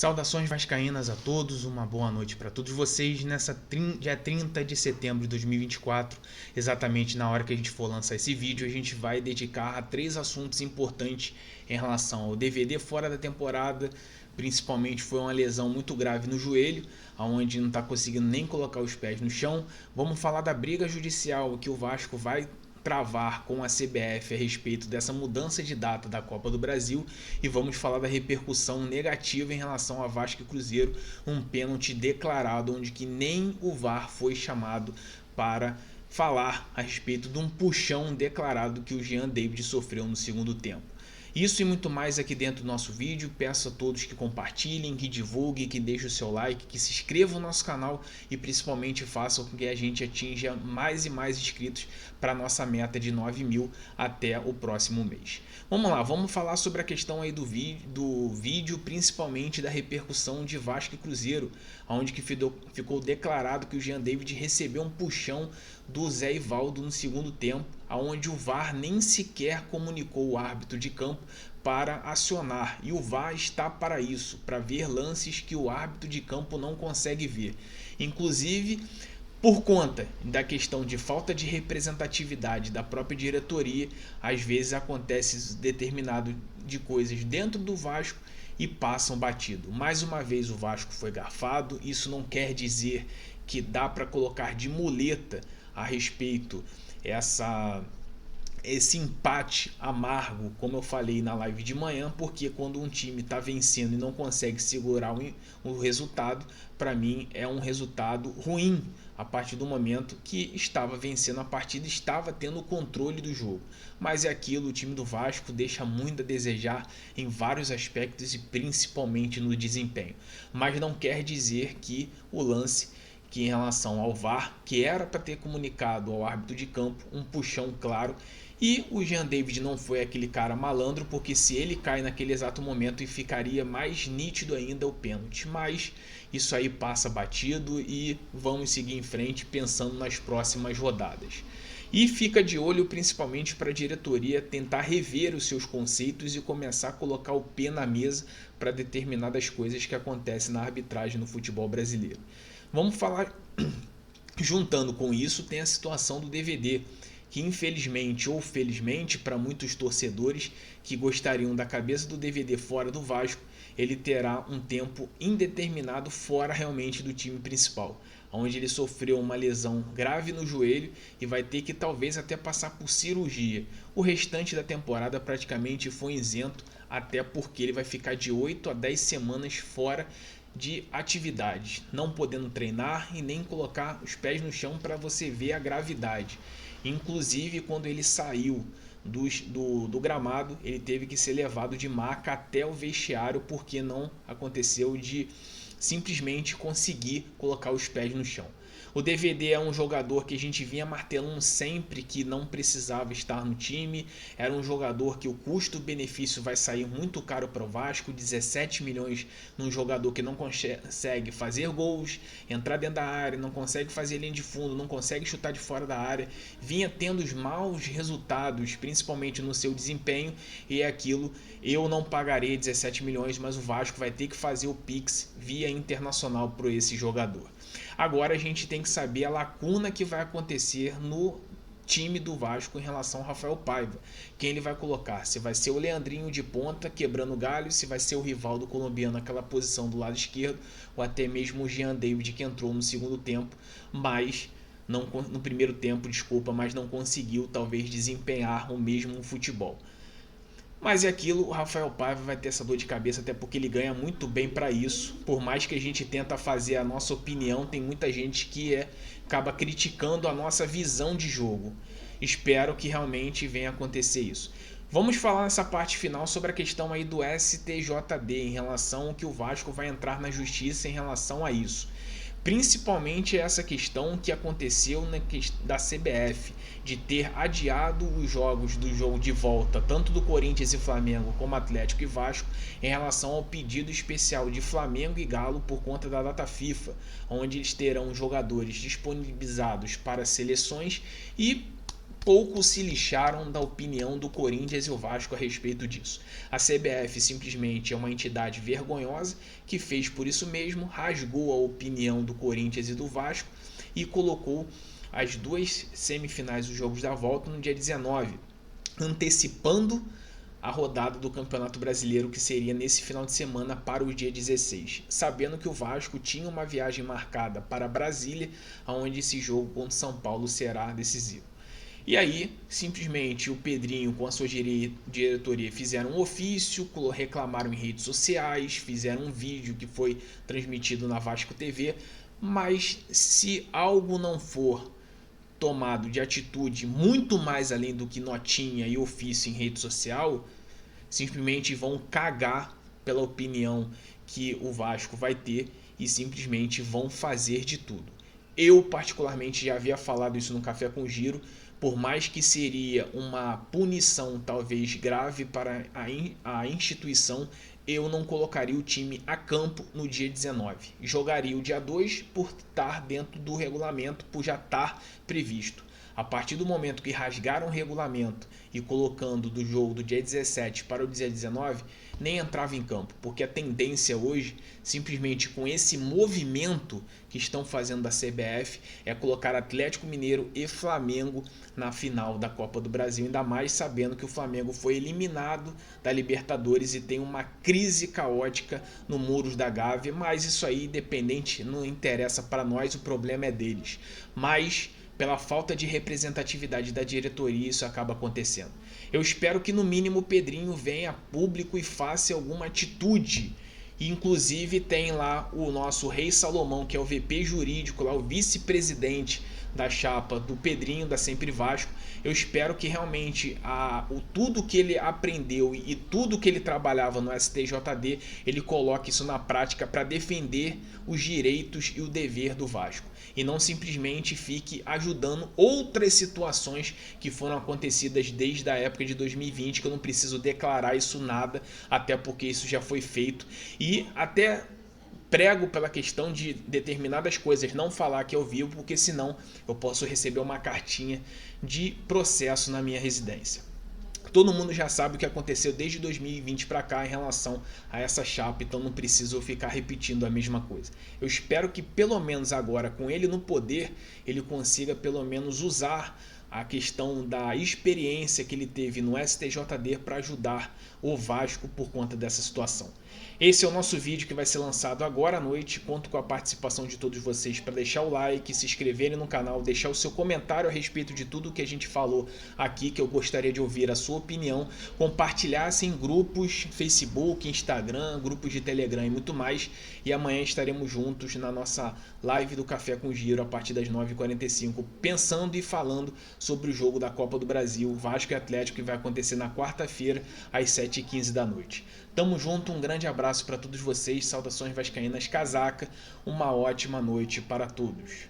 Saudações vascaínas a todos, uma boa noite para todos vocês nessa dia 30 de setembro de 2024, exatamente na hora que a gente for lançar esse vídeo, a gente vai dedicar a 3 assuntos importantes em relação ao DVD fora da temporada. Principalmente foi uma lesão muito grave no joelho, onde não está conseguindo nem colocar os pés no chão. Vamos falar da briga judicial que o Vasco vai travar com a CBF a respeito dessa mudança de data da Copa do Brasil e vamos falar da repercussão negativa em relação a Vasco e Cruzeiro, um pênalti declarado onde que nem o VAR foi chamado para falar a respeito de um puxão declarado que o Jean David sofreu no segundo tempo. Isso e muito mais aqui dentro do nosso vídeo. Peço a todos que compartilhem, que divulguem, que deixem o seu like, que se inscrevam no nosso canal e principalmente façam com que a gente atinja mais e mais inscritos para a nossa meta de 9.000 até o próximo mês. Vamos lá, vamos falar sobre a questão aí do vídeo, principalmente da repercussão de Vasco e Cruzeiro, onde que ficou declarado que o Jean David recebeu um puxão do Zé Ivaldo no segundo tempo, onde o VAR nem sequer comunicou o árbitro de campo para acionar, e o VAR está para isso, para ver lances que o árbitro de campo não consegue ver. Inclusive, por conta da questão de falta de representatividade da própria diretoria, às vezes acontece determinado de coisas dentro do Vasco e passam batido. Mais uma vez o Vasco foi garfado, isso não quer dizer que dá para colocar de muleta a respeito esse empate amargo, como eu falei na live de manhã, porque quando um time está vencendo e não consegue segurar o resultado, para mim é um resultado ruim, a partir do momento que estava vencendo a partida, estava tendo o controle do jogo. Mas é aquilo, o time do Vasco deixa muito a desejar em vários aspectos e principalmente no desempenho. Mas não quer dizer que o lance que em relação ao VAR, que era para ter comunicado ao árbitro de campo um puxão claro, e o Jean David não foi aquele cara malandro, porque se ele cai naquele exato momento ficaria mais nítido ainda o pênalti, mas isso aí passa batido e vamos seguir em frente pensando nas próximas rodadas. E fica de olho principalmente para a diretoria tentar rever os seus conceitos e começar a colocar o pé na mesa para determinadas coisas que acontecem na arbitragem no futebol brasileiro. Vamos falar, juntando com isso, tem a situação do DVD, que infelizmente ou felizmente para muitos torcedores que gostariam da cabeça do DVD fora do Vasco, ele terá um tempo indeterminado fora realmente do time principal, onde ele sofreu uma lesão grave no joelho e vai ter que talvez até passar por cirurgia. O restante da temporada praticamente foi isento, até porque ele vai ficar de 8 a 10 semanas fora de atividade, não podendo treinar e nem colocar os pés no chão para você ver a gravidade. Inclusive, quando ele saiu do gramado, ele teve que ser levado de maca até o vestiário porque não aconteceu de simplesmente conseguir colocar os pés no chão. O DVD é um jogador que a gente vinha martelando sempre que não precisava estar no time, era um jogador que o custo-benefício vai sair muito caro para o Vasco, 17 milhões num jogador que não consegue fazer gols, entrar dentro da área, não consegue fazer linha de fundo, não consegue chutar de fora da área, vinha tendo os maus resultados, principalmente no seu desempenho, e é aquilo, eu não pagarei 17 milhões, mas o Vasco vai ter que fazer o Pix via internacional para esse jogador. Agora a gente tem que saber a lacuna que vai acontecer no time do Vasco em relação ao Rafael Paiva. Quem ele vai colocar? Se vai ser o Leandrinho de ponta quebrando galho, se vai ser o Rivaldo colombiano naquela posição do lado esquerdo, ou até mesmo o Jean David que entrou no segundo tempo, mas não, no primeiro tempo, desculpa, mas não conseguiu talvez desempenhar o mesmo futebol. Mas é aquilo, o Rafael Paiva vai ter essa dor de cabeça, até porque ele ganha muito bem para isso. Por mais que a gente tenta fazer a nossa opinião, tem muita gente que acaba criticando a nossa visão de jogo. Espero que realmente venha acontecer isso. Vamos falar nessa parte final sobre a questão aí do STJD, em relação ao que o Vasco vai entrar na justiça em relação a isso. Principalmente essa questão que aconteceu da CBF, de ter adiado os jogos do jogo de volta, tanto do Corinthians e Flamengo como Atlético e Vasco, em relação ao pedido especial de Flamengo e Galo por conta da data FIFA, onde eles terão jogadores disponibilizados para seleções e pouco se lixaram da opinião do Corinthians e o Vasco a respeito disso. A CBF simplesmente é uma entidade vergonhosa que fez por isso mesmo, rasgou a opinião do Corinthians e do Vasco e colocou as duas semifinais dos jogos da volta no dia 19, antecipando a rodada do Campeonato Brasileiro, que seria nesse final de semana para o dia 16, sabendo que o Vasco tinha uma viagem marcada para Brasília, onde esse jogo contra São Paulo será decisivo. E aí, simplesmente, o Pedrinho com a sua diretoria fizeram um ofício, reclamaram em redes sociais, fizeram um vídeo que foi transmitido na Vasco TV, mas se algo não for tomado de atitude muito mais além do que notinha e ofício em rede social, simplesmente vão cagar pela opinião que o Vasco vai ter e simplesmente vão fazer de tudo. Eu particularmente já havia falado isso no Café com Giro, por mais que seria uma punição talvez grave para a instituição, eu não colocaria o time a campo no dia 19. Jogaria o dia 2 por estar dentro do regulamento, por já estar previsto. A partir do momento que rasgaram o regulamento e colocando do jogo do dia 17 para o dia 19, nem entrava em campo, porque a tendência hoje, simplesmente com esse movimento que estão fazendo da CBF, é colocar Atlético Mineiro e Flamengo na final da Copa do Brasil, ainda mais sabendo que o Flamengo foi eliminado da Libertadores e tem uma crise caótica no Muros da Gávea, mas isso aí, independente, não interessa para nós, o problema é deles. Mas pela falta de representatividade da diretoria, isso acaba acontecendo. Eu espero que no mínimo o Pedrinho venha a público e faça alguma atitude. Inclusive tem lá o nosso Rei Salomão, que é o VP jurídico, lá o vice-presidente da chapa do Pedrinho, da Sempre Vasco. Eu espero que realmente tudo que ele aprendeu e tudo que ele trabalhava no STJD, ele coloque isso na prática para defender os direitos e o dever do Vasco. E não simplesmente fique ajudando outras situações que foram acontecidas desde a época de 2020, que eu não preciso declarar isso nada, até porque isso já foi feito. E até prego pela questão de determinadas coisas não falar aqui ao vivo, porque senão eu posso receber uma cartinha de processo na minha residência. Todo mundo já sabe o que aconteceu desde 2020 para cá em relação a essa chapa, então não preciso ficar repetindo a mesma coisa. Eu espero que pelo menos agora, com ele no poder, ele consiga pelo menos usar a questão da experiência que ele teve no STJD para ajudar o Vasco por conta dessa situação. Esse é o nosso vídeo que vai ser lançado agora à noite. Conto com a participação de todos vocês para deixar o like, se inscreverem no canal, deixar o seu comentário a respeito de tudo que a gente falou aqui, que eu gostaria de ouvir a sua opinião, compartilhassem em grupos, Facebook, Instagram, grupos de Telegram e muito mais. E amanhã estaremos juntos na nossa live do Café com Giro a partir das 9h45, pensando e falando sobre o jogo da Copa do Brasil, Vasco e Atlético, que vai acontecer na quarta-feira às 7h15 da noite. Tamo junto, um grande abraço para todos vocês, saudações vascaínas casaca, uma ótima noite para todos.